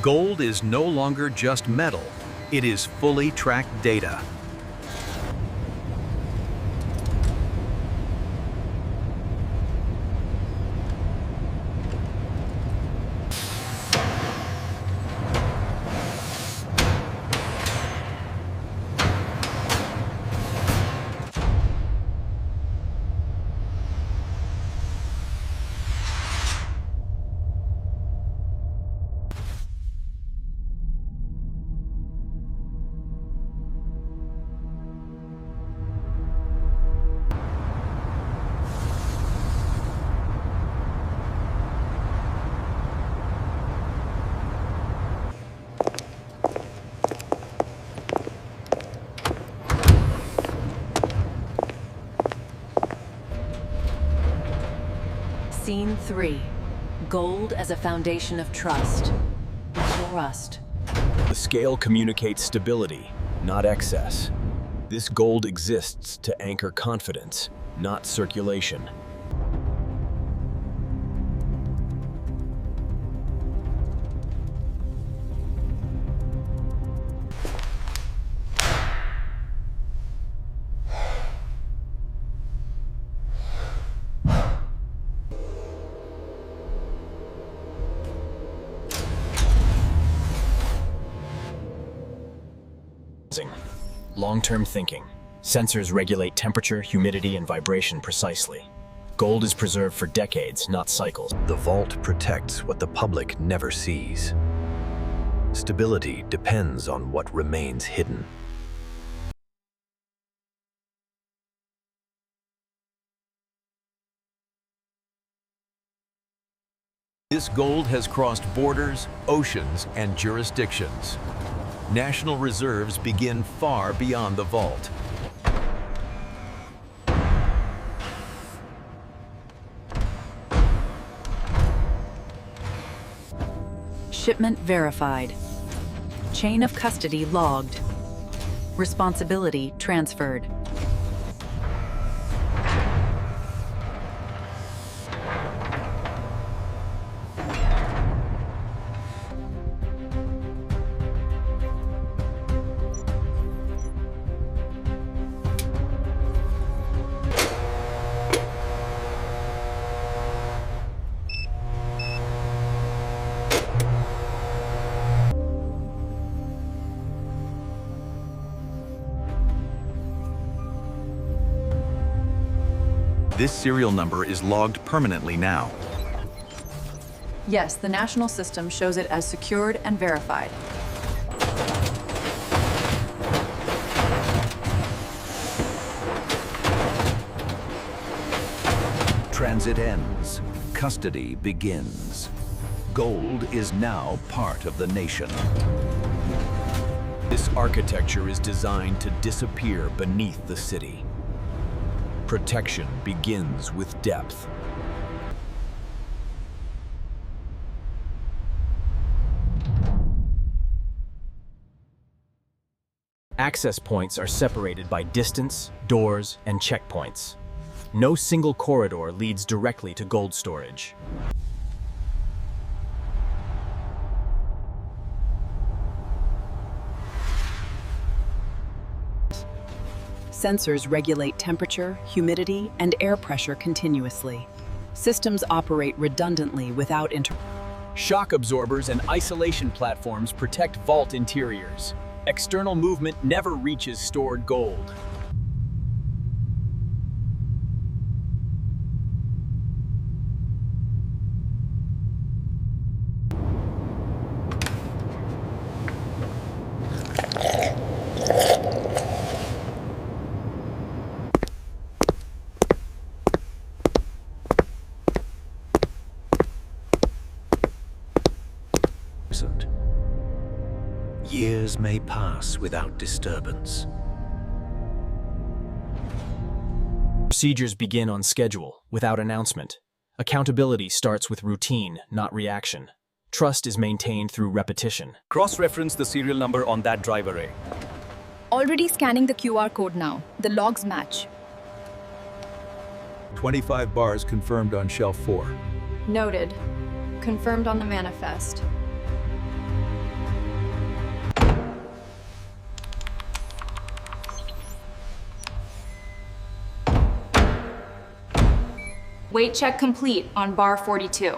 Gold is no longer just metal, it is fully tracked data. Scene 3. Gold as a foundation of trust. Trust. The scale communicates stability, not excess. This gold exists to anchor confidence, not circulation. Long-term thinking. Sensors regulate temperature, humidity, and vibration precisely. Gold is preserved for decades, not cycles. The vault protects what the public never sees. Stability depends on what remains hidden. This gold has crossed borders, oceans, and jurisdictions. National reserves begin far beyond the vault. Shipment verified. Chain of custody logged. Responsibility transferred. This serial number is logged permanently now. Yes, the national system shows it as secured and verified. Transit ends. Custody begins. Gold is now part of the nation. This architecture is designed to disappear beneath the city. Protection begins with depth. Access points are separated by distance, doors, and checkpoints. No single corridor leads directly to gold storage. Sensors regulate temperature, humidity, and air pressure continuously. Systems operate redundantly without Shock absorbers and isolation platforms protect vault interiors. External movement never reaches stored gold. Years may pass without disturbance. Procedures begin on schedule, without announcement. Accountability starts with routine, not reaction. Trust is maintained through repetition. Cross-reference the serial number on that drive array. Already scanning the QR code now. The logs match. 25 bars confirmed on shelf 4. Noted. Confirmed on the manifest. Weight check complete on bar 42.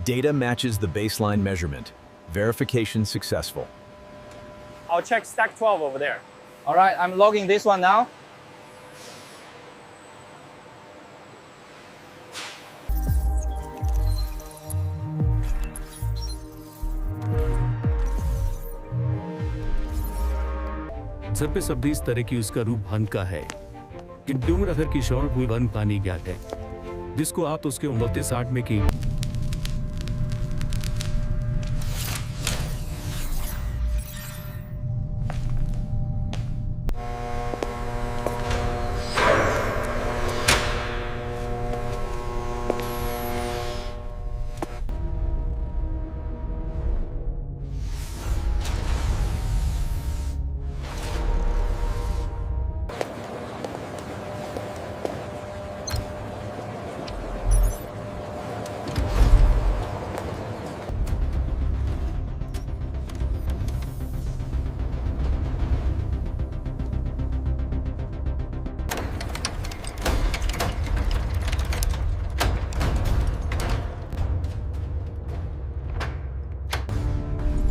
Data matches the baseline measurement. Verification successful. I'll check stack 12 over there. All right, I'm logging this one now. Surface अब भी इस तरह की उसका रूप हन का है कि डूंगर अगर की शॉर्ट हुई वन पानी ज्ञात है जिसको आप उसके उम्रते 60 में की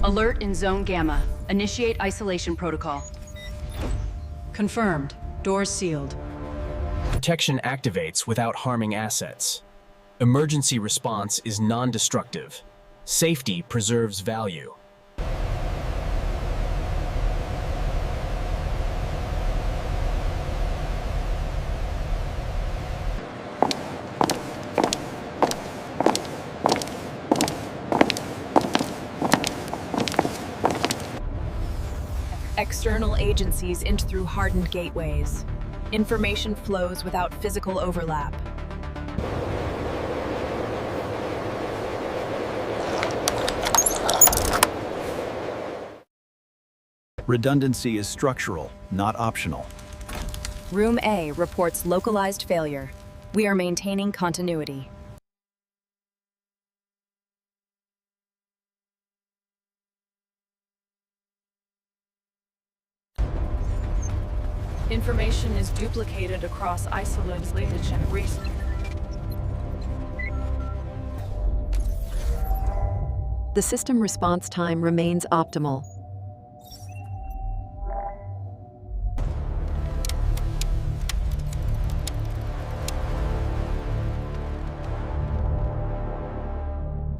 Alert in Zone Gamma. Initiate isolation protocol. Confirmed. Doors sealed. Protection activates without harming assets. Emergency response is non-destructive. Safety preserves value. External agencies inch through hardened gateways. Information flows without physical overlap. Redundancy is structural, not optional. Room A reports localized failure. We are maintaining continuity. Information is duplicated across isolated regions. The system response time remains optimal.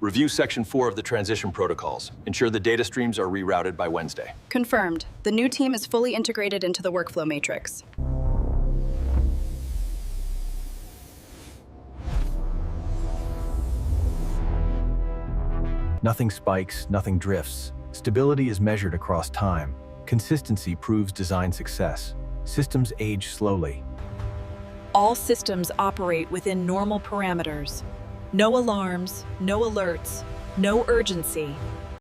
Review Section 4 of the transition protocols. Ensure the data streams are rerouted by Wednesday. Confirmed. The new team is fully integrated into the workflow matrix. Nothing spikes, nothing drifts. Stability is measured across time. Consistency proves design success. Systems age slowly. All systems operate within normal parameters. No alarms, no alerts, no urgency.